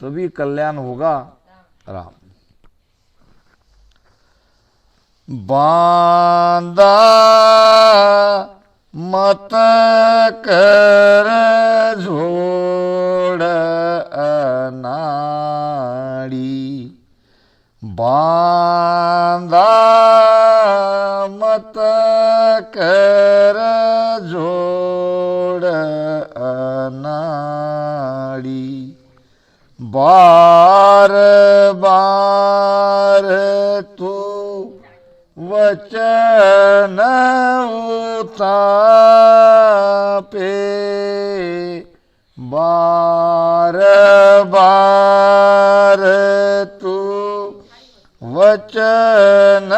तभी कल्याण होगा। राम। बांधा मत कर झोड़ अनाड़ी, बांधा मत कर झोड़ अनाड़ी, बार बार तू वचन उतापे, बार बार तू वचन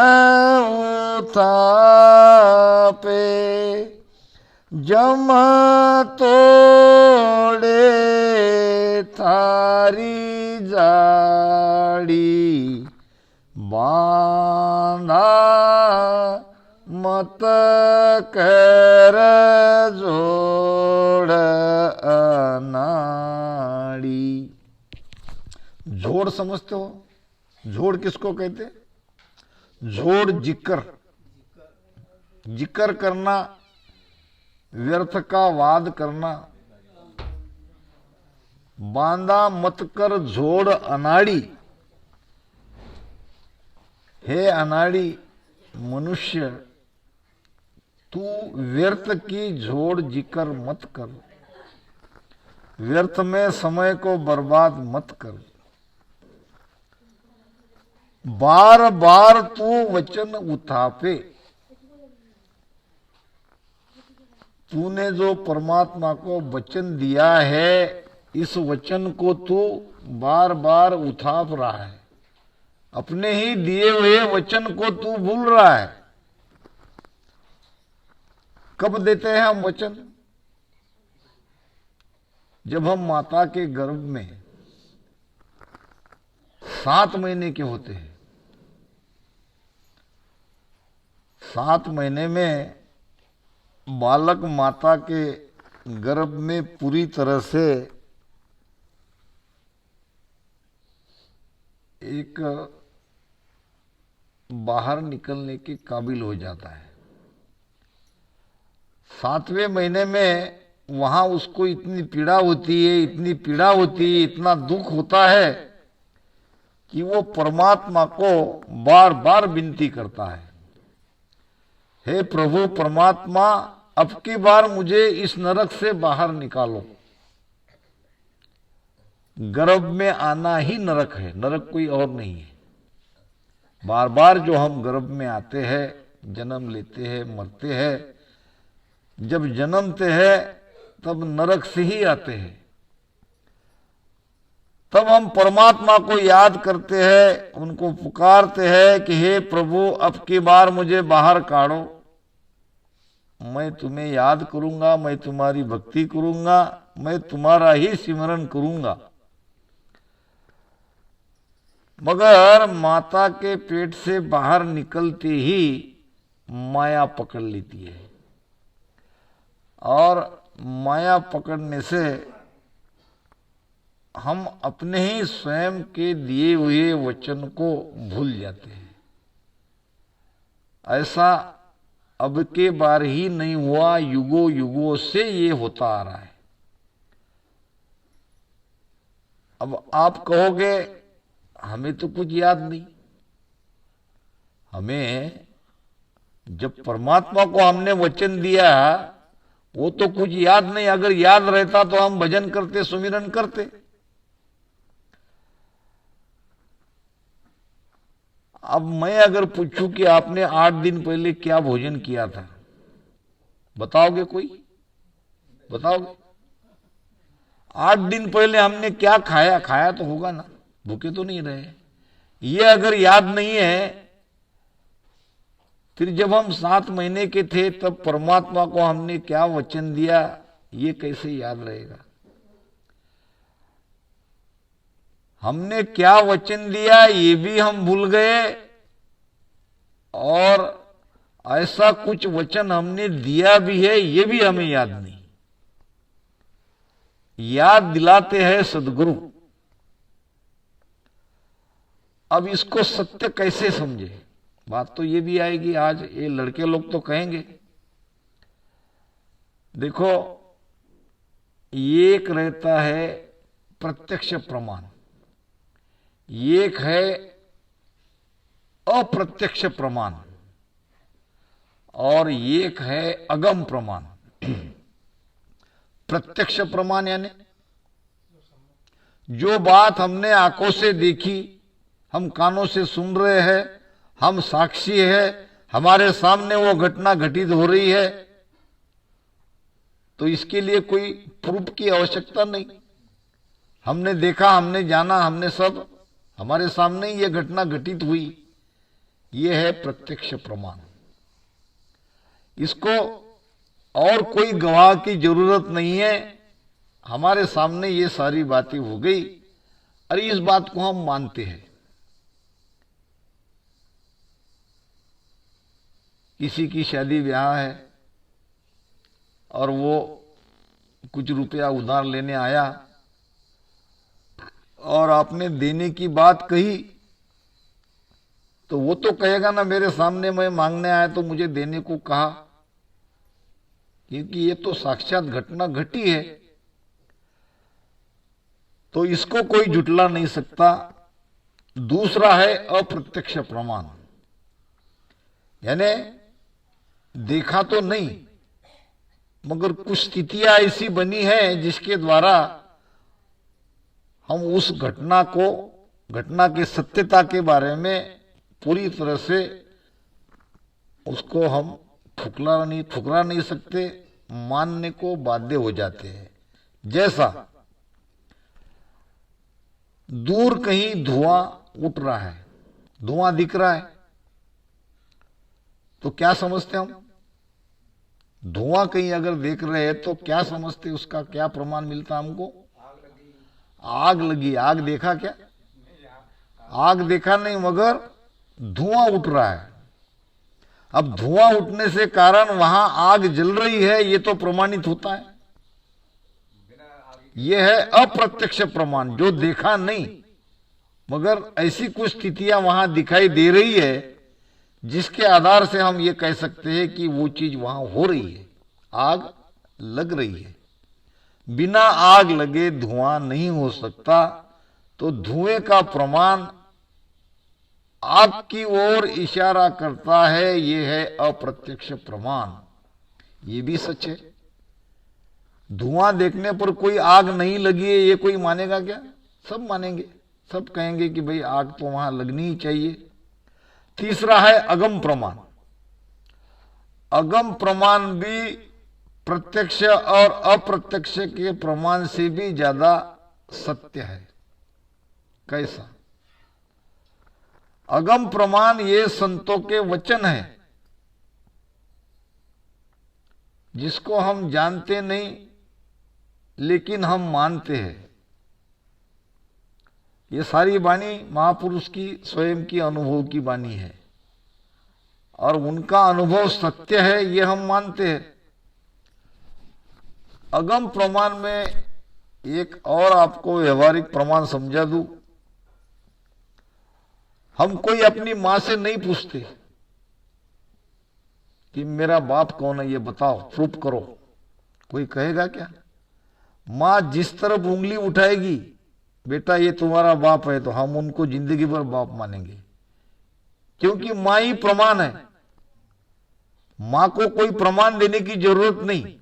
उतापे, जम तोड़े थारी जाड़ी, बांधा मत कर जोड़ अनाड़ी। जोड़ समझते हो? जोड़ किसको कहते? जोड़ जिक्र, जिक्र करना, व्यर्थ का वाद करना। बांधा मत कर जोड़ अनाड़ी, हे अनाड़ी मनुष्य, तू व्यर्थ की जोड़ जिक्र मत कर, व्यर्थ में समय को बर्बाद मत कर। बार बार तू वचन उठापे, तूने जो परमात्मा को वचन दिया है, इस वचन को तू बार बार उठाप रहा है। अपने ही दिए हुए वचन को तू भूल रहा है। कब देते हैं हम वचन? जब हम माता के गर्भ में 7 महीने के होते हैं। 7 महीने में बालक माता के गर्भ में पूरी तरह से एक बाहर निकलने के काबिल हो जाता है। 7वें महीने में वहां उसको इतनी पीड़ा होती है, इतनी पीड़ा होती है, इतना दुख होता है कि वो परमात्मा को बार बार विनती करता है, हे प्रभु परमात्मा, अब की बार मुझे इस नरक से बाहर निकालो। गर्भ में आना ही नरक है, नरक कोई और नहीं है। बार बार जो हम गर्भ में आते हैं, जन्म लेते हैं, मरते हैं, जब जन्मते हैं तब नरक से ही आते हैं। तब हम परमात्मा को याद करते हैं, उनको पुकारते हैं कि हे प्रभु अब की बार मुझे बाहर काढ़ो, मैं तुम्हें याद करूंगा, मैं तुम्हारी भक्ति करूंगा, मैं तुम्हारा ही सिमरन करूंगा। मगर माता के पेट से बाहर निकलते ही माया पकड़ लेती है, और माया पकड़ने से हम अपने ही स्वयं के दिए हुए वचन को भूल जाते हैं। ऐसा अब के बार ही नहीं हुआ, युगों युगों से ये होता आ रहा है। अब आप कहोगे हमें तो कुछ याद नहीं। हमें जब परमात्मा को हमने वचन दिया वो तो कुछ याद नहीं। अगर याद रहता तो हम भजन करते, सुमिरन करते। अब मैं अगर पूछूं कि आपने 8 दिन पहले क्या भोजन किया था, बताओगे? कोई बताओगे? 8 दिन पहले हमने क्या खाया? खाया तो होगा ना, भूखे तो नहीं रहे। ये अगर याद नहीं है, फिर जब हम 7 महीने के थे तब परमात्मा को हमने क्या वचन दिया, ये कैसे याद रहेगा? हमने क्या वचन दिया ये भी हम भूल गए, और ऐसा कुछ वचन हमने दिया भी है ये भी हमें याद नहीं। याद दिलाते हैं सदगुरु। अब इसको सत्य कैसे समझे? बात तो ये भी आएगी, आज ये लड़के लोग तो कहेंगे। देखो, एक रहता है प्रत्यक्ष प्रमाण, एक है अप्रत्यक्ष प्रमाण, और एक है अगम प्रमाण। प्रत्यक्ष प्रमाण यानी जो बात हमने आंखों से देखी, हम कानों से सुन रहे हैं, हम साक्षी है, हमारे सामने वो घटना घटित हो रही है, तो इसके लिए कोई प्रूफ की आवश्यकता नहीं। हमने देखा, हमने जाना, हमने सब हमारे सामने ही ये घटना घटित हुई, ये है प्रत्यक्ष प्रमाण। इसको और कोई गवाह की जरूरत नहीं है, हमारे सामने ये सारी बातें हो गई और इस बात को हम मानते हैं। किसी की शादी ब्याह है और वो कुछ रुपया उधार लेने आया और आपने देने की बात कही, तो वो तो कहेगा ना, मेरे सामने मैं मांगने आया तो मुझे देने को कहा, क्योंकि ये तो साक्षात घटना घटी है, तो इसको कोई जुटला नहीं सकता। दूसरा है अप्रत्यक्ष प्रमाण, यानी देखा तो नहीं मगर कुछ स्थितियां ऐसी बनी है जिसके द्वारा हम उस घटना के सत्यता के बारे में पूरी तरह से उसको हम ठुकरा नहीं सकते, मानने को बाध्य हो जाते हैं। जैसा दूर कहीं धुआं उठ रहा है, धुआं दिख रहा है, तो क्या समझते हम? धुआं कहीं अगर देख रहे हैं तो क्या समझते, उसका क्या प्रमाण मिलता हमको? आग लगी। आग देखा क्या? आग देखा नहीं, मगर धुआं उठ रहा है। अब धुआं उठने से कारण वहां आग जल रही है, ये तो प्रमाणित होता है। यह है अप्रत्यक्ष प्रमाण, जो देखा नहीं मगर ऐसी कुछ स्थितियां वहां दिखाई दे रही है जिसके आधार से हम ये कह सकते हैं कि वो चीज वहां हो रही है, आग लग रही है। बिना आग लगे धुआं नहीं हो सकता, तो धुएं का प्रमाण आग की ओर इशारा करता है, ये है अप्रत्यक्ष प्रमाण। ये भी सच है। धुआं देखने पर कोई आग नहीं लगी है ये कोई मानेगा क्या? सब मानेंगे, सब कहेंगे कि भाई आग तो वहां लगनी ही चाहिए। तीसरा है अगम प्रमाण। अगम प्रमाण भी प्रत्यक्ष और अप्रत्यक्ष के प्रमाण से भी ज्यादा सत्य है। कैसा? अगम प्रमाण ये संतों के वचन है जिसको हम जानते नहीं लेकिन हम मानते हैं। ये सारी वाणी महापुरुष की स्वयं की अनुभव की वाणी है और उनका अनुभव सत्य है, ये हम मानते हैं। अगम प्रमाण में एक और आपको व्यवहारिक प्रमाण समझा दूं। हम कोई अपनी मां से नहीं पूछते कि मेरा बाप कौन है, ये बताओ, प्रूफ करो। कोई कहेगा क्या? मां जिस तरफ उंगली उठाएगी, बेटा ये तुम्हारा बाप है, तो हम उनको जिंदगी भर बाप मानेंगे, क्योंकि मां ही प्रमाण है। मां को कोई प्रमाण देने की जरूरत नहीं,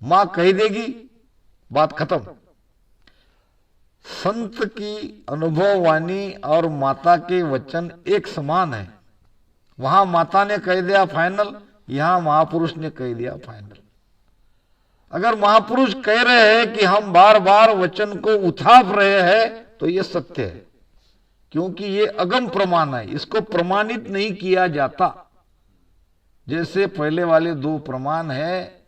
मां कह देगी, बात खत्म। संत की अनुभव वाणी और माता के वचन एक समान है। वहां माता ने कह दिया फाइनल, यहां महापुरुष ने कह दिया फाइनल। अगर महापुरुष कह रहे हैं कि हम बार बार वचन को उठाप रहे हैं तो ये सत्य है, क्योंकि ये अगम प्रमाण है, इसको प्रमाणित नहीं किया जाता। जैसे पहले वाले दो प्रमाण है,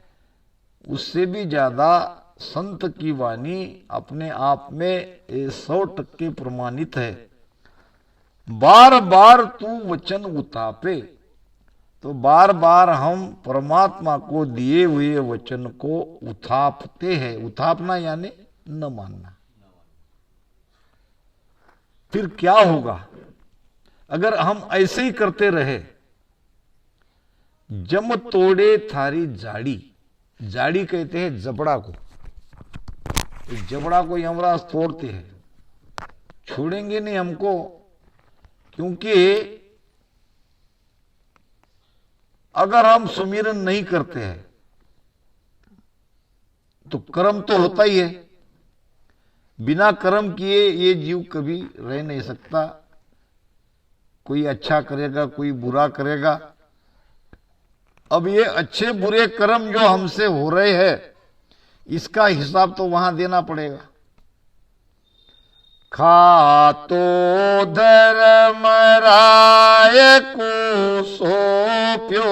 उससे भी ज्यादा संत की वाणी अपने आप में 100% प्रमाणित है। बार बार तू वचन उतापे, तो बार बार हम परमात्मा को दिए हुए वचन को उठापते हैं। उठापना यानी न मानना। फिर क्या होगा अगर हम ऐसे ही करते रहे? जम तोड़े थारी जाड़ी, जाड़ी कहते हैं जबड़ा को, इस जबड़ा को यमराज तोड़ते हैं, छोड़ेंगे नहीं हमको, क्योंकि अगर हम सुमिरन नहीं करते हैं तो कर्म तो होता ही है, बिना कर्म किए ये जीव कभी रह नहीं सकता। कोई अच्छा करेगा, कोई बुरा करेगा। अब ये अच्छे बुरे कर्म जो हमसे हो रहे हैं इसका हिसाब तो वहां देना पड़ेगा। खातो धर्म राय को सौंप्यो,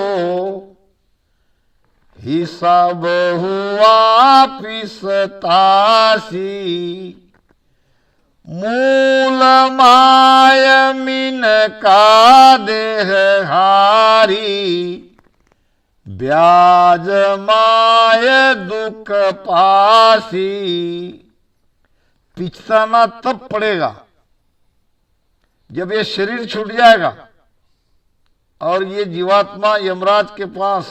हिसाब हुआ पिसतासी, मूल माय मिन का देह हारी, ब्याज माय दुख पासी। पिछताना तब पड़ेगा जब ये शरीर छूट जाएगा और ये जीवात्मा यमराज के पास,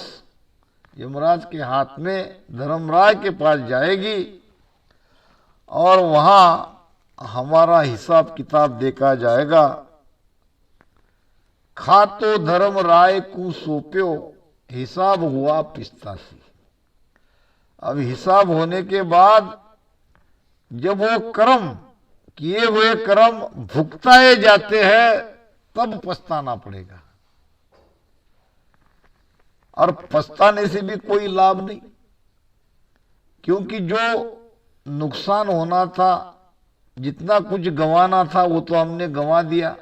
यमराज के हाथ में धर्मराज के पास जाएगी और वहां हमारा हिसाब किताब देखा जाएगा। खातो धर्म राय को सौंप्यो, हिसाब हुआ पिस्तासी। अब हिसाब होने के बाद जब वो कर्म, किए हुए कर्म भुगताए जाते हैं तब पछताना पड़ेगा, और पछताने से भी कोई लाभ नहीं, क्योंकि जो नुकसान होना था, जितना कुछ गंवाना था वो तो हमने गंवा दिया।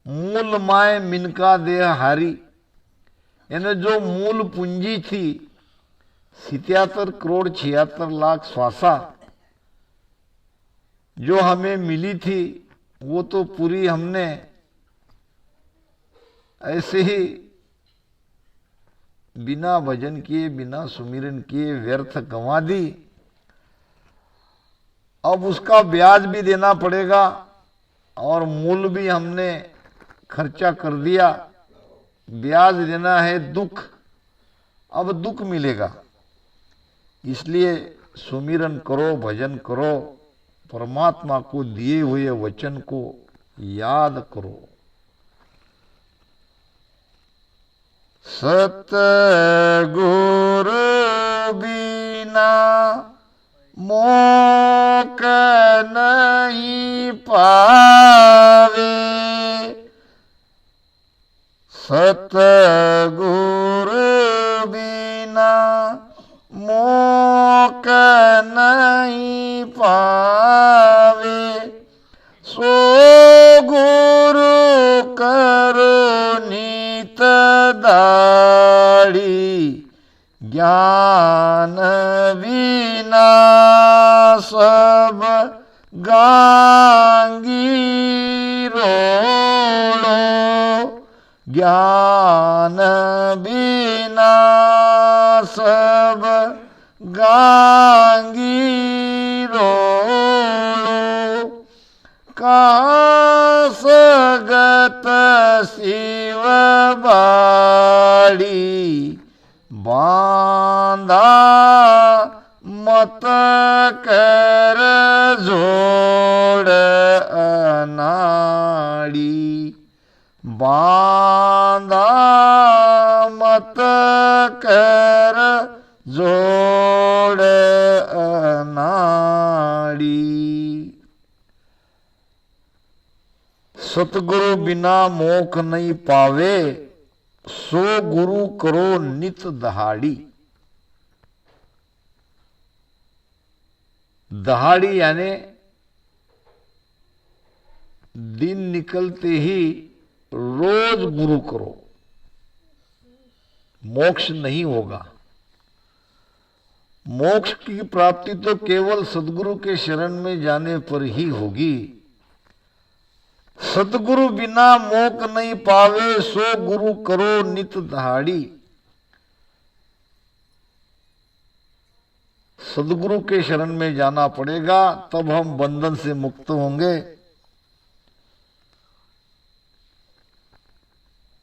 मूल माय मिनका देह हारी, यानी जो मूल पूंजी थी 77 करोड़ 76 लाख स्वासा जो हमें मिली थी, वो तो पूरी हमने ऐसे ही बिना भजन किए, बिना सुमिरन किए व्यर्थ गंवा दी। अब उसका ब्याज भी देना पड़ेगा और मूल भी हमने खर्चा कर दिया। ब्याज देना है दुख, अब दुख मिलेगा। इसलिए सुमिरन करो, भजन करो, परमात्मा को दिए हुए वचन को याद करो। सतगुरु बिना मोक्ष नहीं पावे, सतगुरु बिना मोक्ष नहीं पावे, सो गुरु करो नित दाड़ी, ज्ञान बिना सब गांगी रोड़ो, ज्ञान बिना सब गांगी रोड़ो, कहाँ सगत शिव बाड़ी, बांधा मत कर जोड़ अनाड़ी, बांधा मत कर जोड़ अनाड़ी। सतगुरु बिना मोक्ष नहीं पावे, सो गुरु करो नित दहाड़ी। दहाड़ी यानी दिन निकलते ही रोज गुरु करो, मोक्ष नहीं होगा। मोक्ष की प्राप्ति तो केवल सद्गुरु के शरण में जाने पर ही होगी। सद्गुरु बिना मोक्ष नहीं पावे, सो गुरु करो नित दहाड़ी। सद्गुरु के शरण में जाना पड़ेगा, तब हम बंधन से मुक्त होंगे।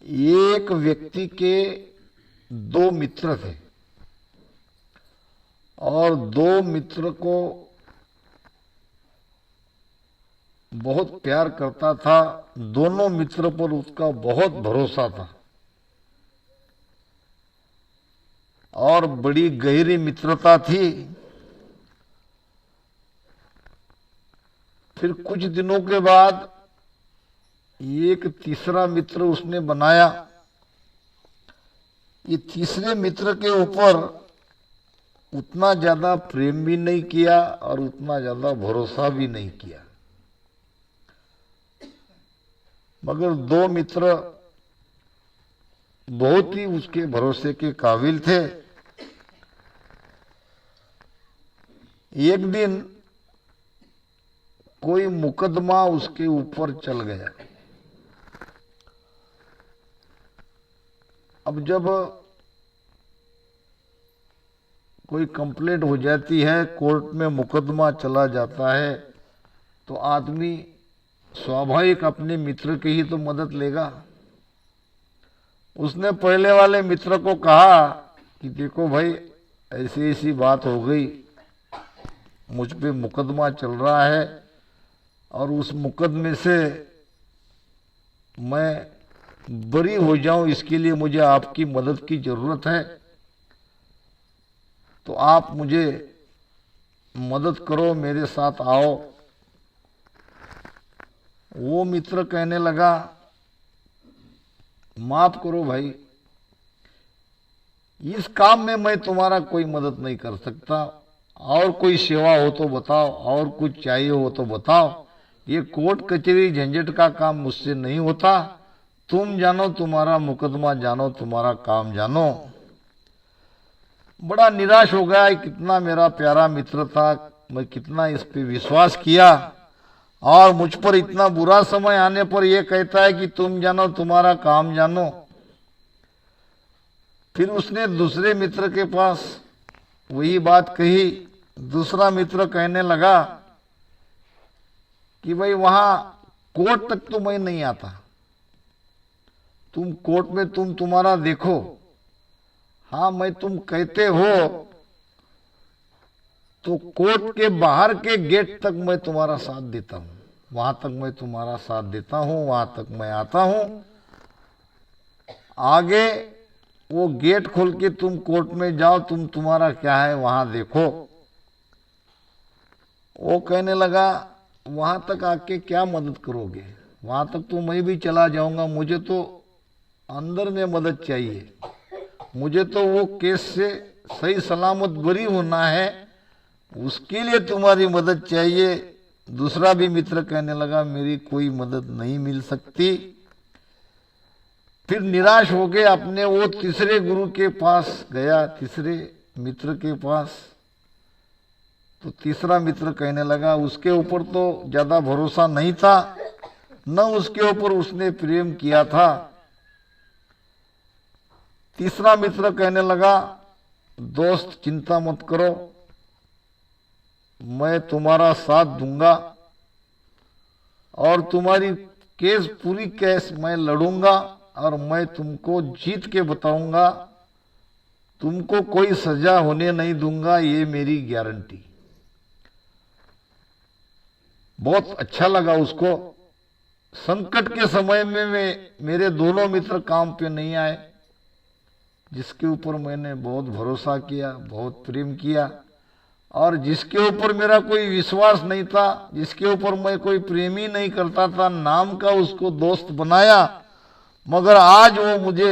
एक व्यक्ति के दो मित्र थे और दो मित्र को बहुत प्यार करता था। दोनों मित्र पर उसका बहुत भरोसा था और बड़ी गहरी मित्रता थी। फिर कुछ दिनों के बाद एक तीसरा मित्र उसने बनाया। ये तीसरे मित्र के ऊपर उतना ज्यादा प्रेम भी नहीं किया और उतना ज्यादा भरोसा भी नहीं किया, मगर दो मित्र बहुत ही उसके भरोसे के काबिल थे। एक दिन कोई मुकदमा उसके ऊपर चल गया। अब जब कोई कंप्लेंट हो जाती है, कोर्ट में मुकदमा चला जाता है, तो आदमी स्वाभाविक अपने मित्र की ही तो मदद लेगा। उसने पहले वाले मित्र को कहा कि देखो भाई, ऐसी ऐसी बात हो गई, मुझ पे मुकदमा चल रहा है और उस मुकदमे से मैं बरी हो जाऊं, इसके लिए मुझे आपकी मदद की जरूरत है, तो आप मुझे मदद करो, मेरे साथ आओ। वो मित्र कहने लगा, माफ करो भाई, इस काम में मैं तुम्हारा कोई मदद नहीं कर सकता, और कोई सेवा हो तो बताओ, और कुछ चाहिए हो तो बताओ। ये कोर्ट कचहरी झंझट का काम मुझसे नहीं होता, तुम जानो तुम्हारा मुकदमा जानो, तुम्हारा काम जानो। बड़ा निराश हो गया, कितना मेरा प्यारा मित्र था, मैं कितना इस पे विश्वास किया, और मुझ पर इतना बुरा समय आने पर यह कहता है कि तुम जानो तुम्हारा काम जानो। फिर उसने दूसरे मित्र के पास वही बात कही। दूसरा मित्र कहने लगा कि भाई वहां कोर्ट तक तो मैं नहीं आता, तुम कोर्ट में तुम्हारा देखो। हाँ, मैं तुम कहते हो तो कोर्ट के बाहर के गेट तक मैं तुम्हारा साथ देता हूं, वहां तक मैं तुम्हारा साथ देता हूं, वहां तक मैं आता हूं। आगे वो गेट खोल के तुम कोर्ट में जाओ, तुम्हारा क्या है वहां देखो। वो कहने लगा, वहां तक आके क्या मदद करोगे, वहां तक तो मैं भी चला जाऊंगा, मुझे तो अंदर में मदद चाहिए, मुझे तो वो केस से सही सलामत बरी होना है, उसके लिए तुम्हारी मदद चाहिए। दूसरा भी मित्र कहने लगा, मेरी कोई मदद नहीं मिल सकती। फिर निराश हो गए, अपने वो तीसरे गुरु के पास गया, तीसरे मित्र के पास। तो तीसरा मित्र कहने लगा, उसके ऊपर तो ज्यादा भरोसा नहीं था, न उसके ऊपर उसने प्रेम किया था। तीसरा मित्र कहने लगा, दोस्त चिंता मत करो, मैं तुम्हारा साथ दूंगा और तुम्हारी केस पूरी केस मैं लड़ूंगा और मैं तुमको जीत के बताऊंगा, तुमको कोई सजा होने नहीं दूंगा, ये मेरी गारंटी। बहुत अच्छा लगा उसको। संकट के समय में मेरे दोनों मित्र काम पे नहीं आए, जिसके ऊपर मैंने बहुत भरोसा किया, बहुत प्रेम किया, और जिसके ऊपर मेरा कोई विश्वास नहीं था, जिसके ऊपर मैं कोई प्रेम ही नहीं करता था, नाम का उसको दोस्त बनाया, मगर आज वो मुझे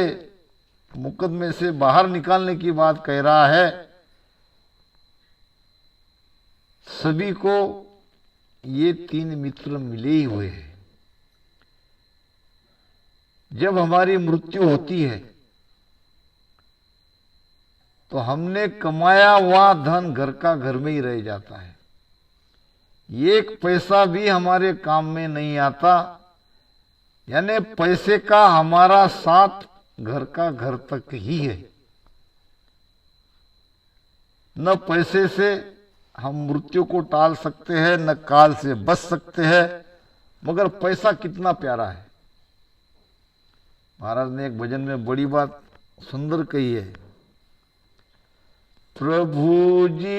मुकदमे से बाहर निकालने की बात कह रहा है। सभी को ये तीन मित्र मिले ही हुए हैं। जब हमारी मृत्यु होती है तो हमने कमाया हुआ धन घर का घर में ही रह जाता है, एक पैसा भी हमारे काम में नहीं आता, यानी पैसे का हमारा साथ घर का घर तक ही है। न पैसे से हम मृत्यु को टाल सकते हैं, न काल से बच सकते हैं, मगर पैसा कितना प्यारा है। महाराज ने एक भजन में बड़ी बात सुंदर कही है। प्रभु जी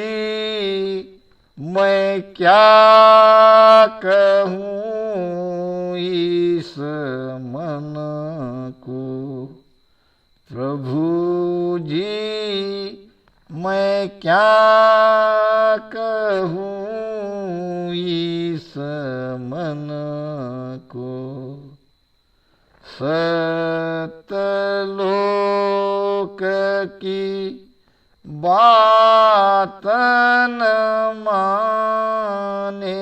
मैं क्या कहूँ इस मन को, प्रभु जी मैं क्या कहूँ इस मन को, सतलोक की बात न माने,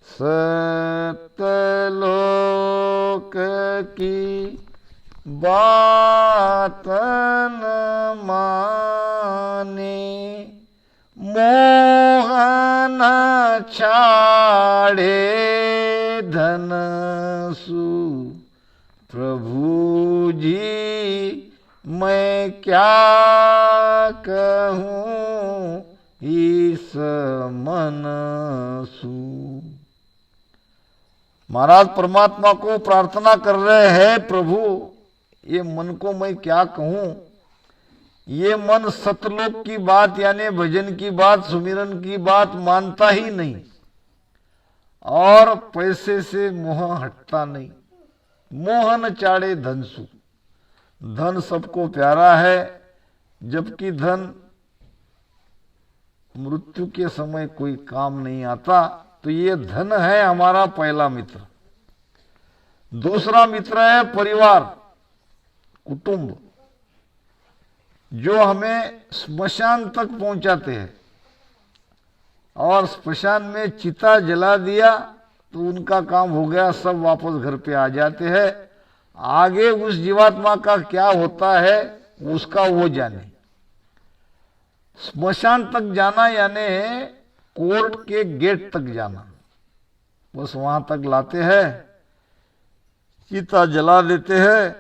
सतलोक की बात न माने, मोहन छाड़े धन सु, प्रभु जी मैं क्या कहूँ इस मन सु। महाराज परमात्मा को प्रार्थना कर रहे हैं, प्रभु ये मन को मैं क्या कहूँ, ये मन सतलोक की बात यानी भजन की बात, सुमिरन की बात मानता ही नहीं और पैसे से मोह हटता नहीं। मोहन चाड़े धनसु, धन सबको प्यारा है, जबकि धन मृत्यु के समय कोई काम नहीं आता। तो ये धन है हमारा पहला मित्र। दूसरा मित्र है परिवार, कुटुंब, जो हमें स्मशान तक पहुंचाते हैं और स्मशान में चिता जला दिया तो उनका काम हो गया, सब वापस घर पे आ जाते हैं। आगे उस जीवात्मा का क्या होता है उसका वो जाने। स्मशान तक जाना यानी कोर्ट के गेट तक जाना, बस वहां तक लाते हैं, चिता जला देते हैं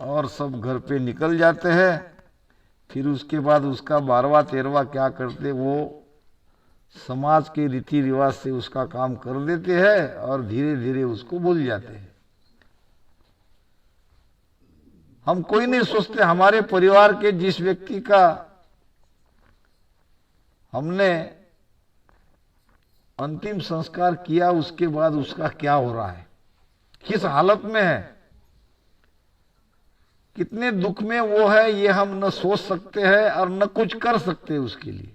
और सब घर पे निकल जाते हैं। फिर उसके बाद उसका 12वां 13वां क्या करते, वो समाज के रीति रिवाज से उसका काम कर देते हैं और धीरे धीरे उसको भूल जाते हैं। हम कोई नहीं सोचते हमारे परिवार के जिस व्यक्ति का हमने अंतिम संस्कार किया उसके बाद उसका क्या हो रहा है, किस हालत में है, कितने दुख में वो है, ये हम न सोच सकते हैं और न कुछ कर सकते उसके लिए।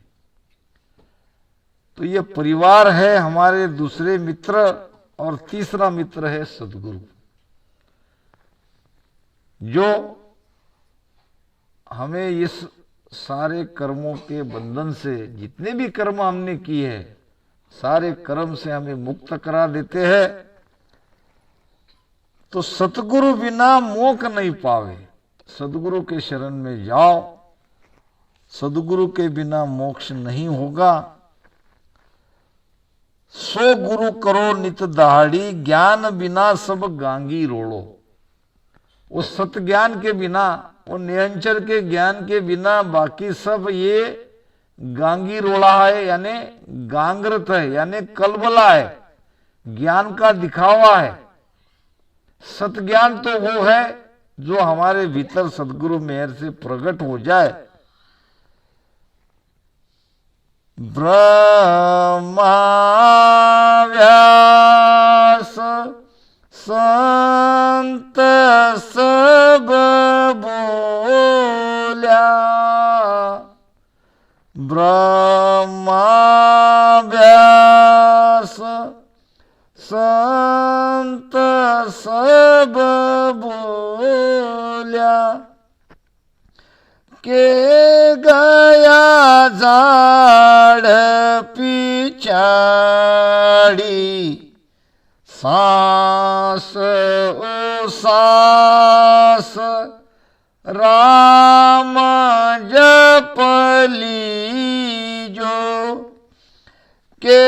तो ये परिवार है हमारे दूसरे मित्र, और तीसरा मित्र है सद्गुरु, जो हमें इस सारे कर्मों के बंधन से, जितने भी कर्म हमने किए हैं सारे कर्म से हमें मुक्त करा देते हैं। तो सतगुरु बिना मोक्ष नहीं पावे, सदगुरु के शरण में जाओ, सदगुरु के बिना मोक्ष नहीं होगा। सो गुरु करो नित दहाड़ी, ज्ञान बिना सब गांगी रोड़ो। उस सत ज्ञान के बिना, वो निरंतर के ज्ञान के बिना बाकी सब ये गांगी रोड़ा है, यानी गांग्रत है, यानी कलबला है, ज्ञान का दिखावा है। सत ज्ञान तो वो है जो हमारे भीतर सदगुरु मेहर से प्रकट हो जाए। ब्रह्मा व्यास संत सब बोल्या, ब्रह्मा व्यास संत सब बोल्या, के गया झाड़ पिछाड़ी, सांस ओ सांस राम जपली जो, के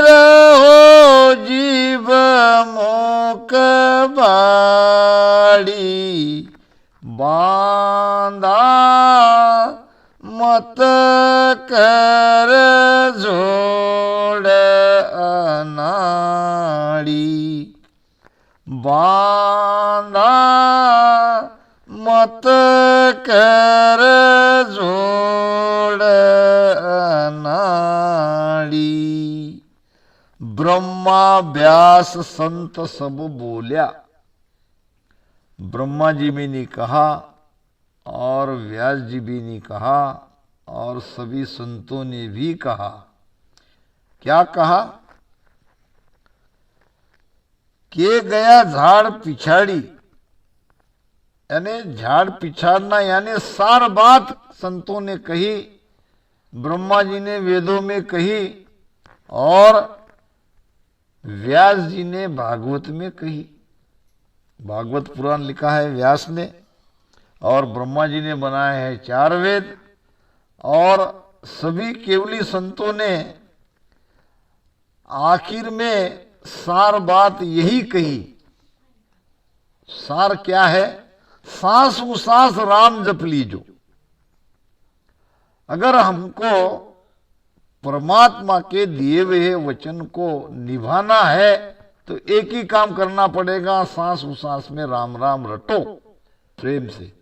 रहो जीव मोक बाड़ी, बांधा मत कर जोड़ अनाड़ी, बांधा ब्रह्मा व्यास संत सब बोल्या। ब्रह्मा जी भी ने कहा और व्यास जी भी ने कहा और सभी संतों ने भी कहा। क्या कहा? के गया झाड़ पिछाड़ी, यानी झाड़ पिछाड़ना, यानी सार बात संतों ने कही, ब्रह्मा जी ने वेदों में कही और व्यास जी ने भागवत में कही। भागवत पुराण लिखा है व्यास ने और ब्रह्मा जी ने बनाए हैं 4 वेद और सभी केवली संतों ने आखिर में सार बात यही कही। सार क्या है? सांस उसास राम जप लीजो। अगर हमको परमात्मा के दिए हुए वचन को निभाना है तो एक ही काम करना पड़ेगा, सांस उसास में राम राम रटो प्रेम से।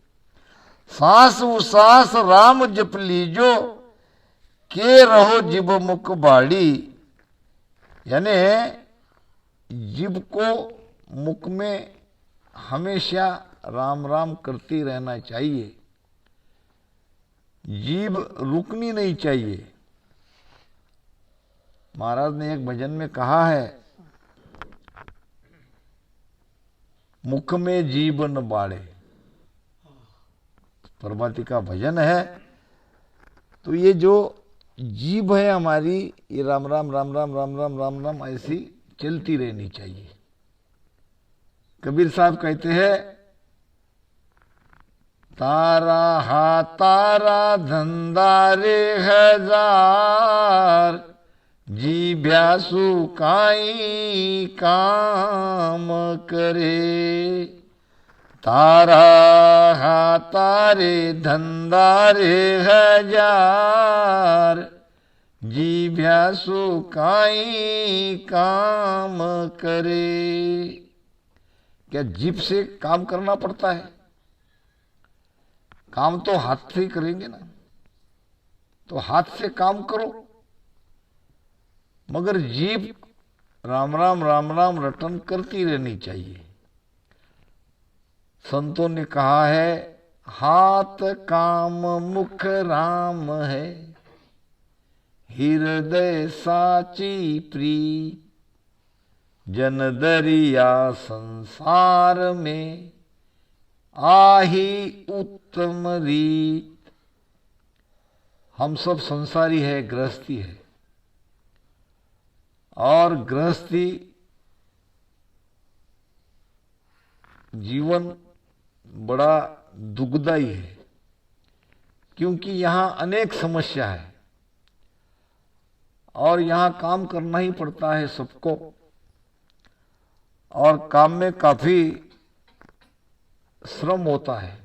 सांस उसास राम जप लीजो, के रहो जिब मुख बाड़ी, यानी जीभ को मुख में हमेशा राम राम करती रहना चाहिए, जीभ रुकनी नहीं चाहिए। महाराज ने एक भजन में कहा है, मुख में जीभ न बाड़े। प्रभाती का भजन है। तो ये जो जीभ है हमारी, ये राम राम राम राम राम राम राम राम ऐसी चलती रहनी चाहिए। कबीर साहब कहते हैं, तारा हा तारा धंधा रे हजार, जीभ्यासु काई काम करे। तारा हा तारे धंधा रे हजार, जीभ्यासु काई काम करे। क्या जीभ से काम करना पड़ता है? काम तो हाथ से ही करेंगे ना, तो हाथ से काम करो, मगर जीभ राम राम राम राम रटन करती रहनी चाहिए। संतों ने कहा है, हाथ काम मुख राम है, हृदय साची प्रीत, जन दरिया संसार में आही उत्तम रीत। हम सब संसारी है, गृहस्थी है, और गृहस्थी जीवन बड़ा दुखदाई है, क्योंकि यहाँ अनेक समस्या है और यहाँ काम करना ही पड़ता है सबको, और काम में काफी श्रम होता है।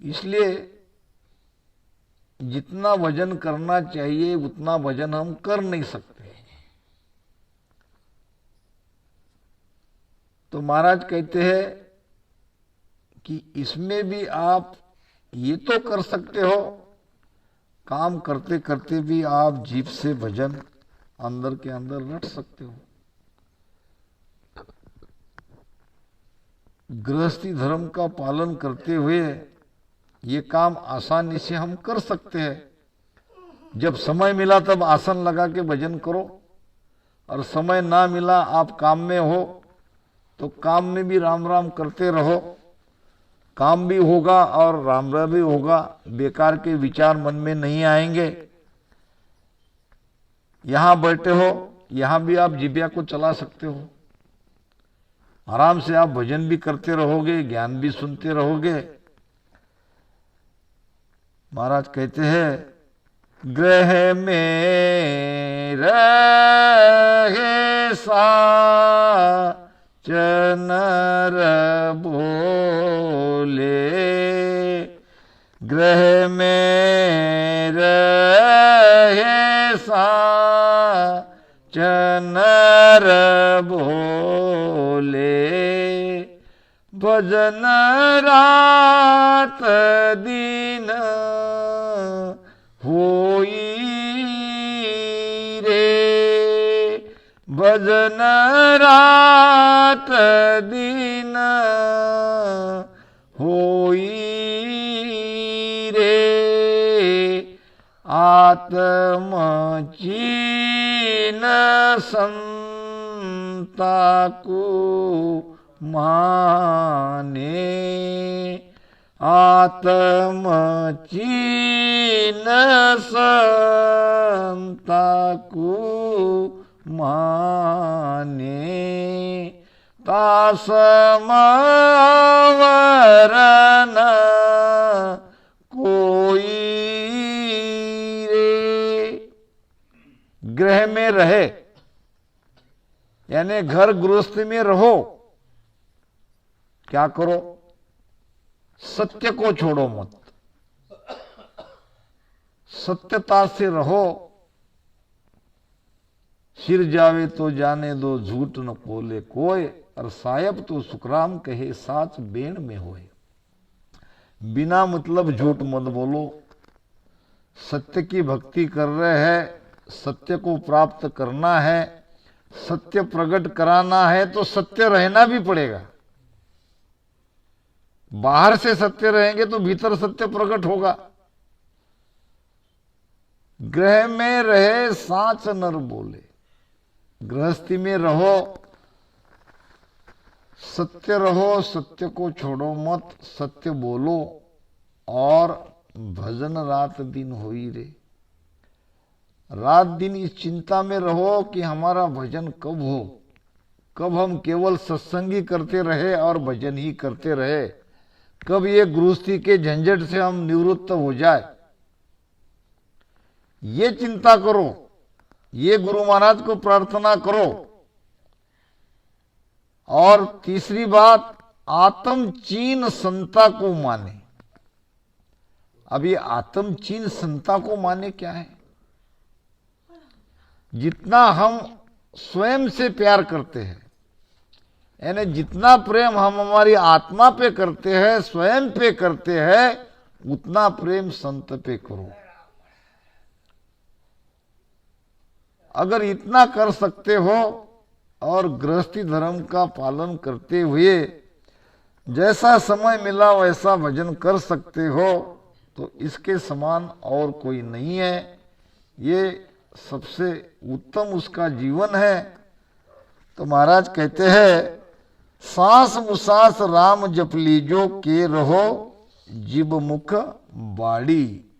इसलिए जितना वजन करना चाहिए उतना वजन हम कर नहीं सकते। तो महाराज कहते हैं कि इसमें भी आप ये तो कर सकते हो, काम करते करते भी आप जीभ से भजन अंदर के अंदर रट सकते हो। गृहस्थी धर्म का पालन करते हुए ये काम आसानी से हम कर सकते हैं। जब समय मिला तब आसन लगा के भजन करो, और समय ना मिला आप काम में हो तो काम में भी राम राम करते रहो, काम भी होगा और राम राम भी होगा, बेकार के विचार मन में नहीं आएंगे। यहां बैठे हो, यहां भी आप जिब्या को चला सकते हो, आराम से आप भजन भी करते रहोगे, ज्ञान भी सुनते रहोगे। महाराज कहते हैं, ग्रह में रहे साचनर बोले, ग्रह में रहे साचनर बोले, भजन रात दिन होई रे। भजन रात दिन होई रे, आत्मचीन संता को माने, आत्मचीन संता को माने, तासमवरन कोई रे। गृह में रहे यानी घर गृहस्थी में रहो, क्या करो? सत्य को छोड़ो मत, सत्यता से रहो। सिर जावे तो जाने दो, झूठ न बोले कोई, और सायब तो सुखराम कहे साच बेण में होए। बिना मतलब झूठ मत बोलो। सत्य की भक्ति कर रहे हैं, सत्य को प्राप्त करना है, सत्य प्रकट कराना है तो सत्य रहना भी पड़ेगा। बाहर से सत्य रहेंगे तो भीतर सत्य प्रकट होगा। गृह में रहे साच नर बोले, गृहस्थी में रहो, सत्य रहो, सत्य को छोड़ो मत, सत्य बोलो और भजन रात दिन होई रे। रात दिन इस चिंता में रहो कि हमारा भजन कब हो, कब हम केवल सत्संगी करते रहे और भजन ही करते रहे, कब ये गृहस्थी के झंझट से हम निवृत्त हो जाए, ये चिंता करो, ये गुरु महाराज को प्रार्थना करो। और तीसरी बात, आत्मचीन संता को माने। अब ये आत्मचीन संता को माने क्या है? जितना हम स्वयं से प्यार करते हैं, यानी जितना प्रेम हम हमारी आत्मा पे करते हैं, स्वयं पे करते हैं, उतना प्रेम संत पे करो। अगर इतना कर सकते हो और गृहस्थी धर्म का पालन करते हुए जैसा समय मिला वैसा भजन कर सकते हो, तो इसके समान और कोई नहीं है। ये सबसे उत्तम उसका जीवन है। तो महाराज कहते हैं, सांस मुसास राम जप लीजो के रहो, जिब मुख बाड़ी।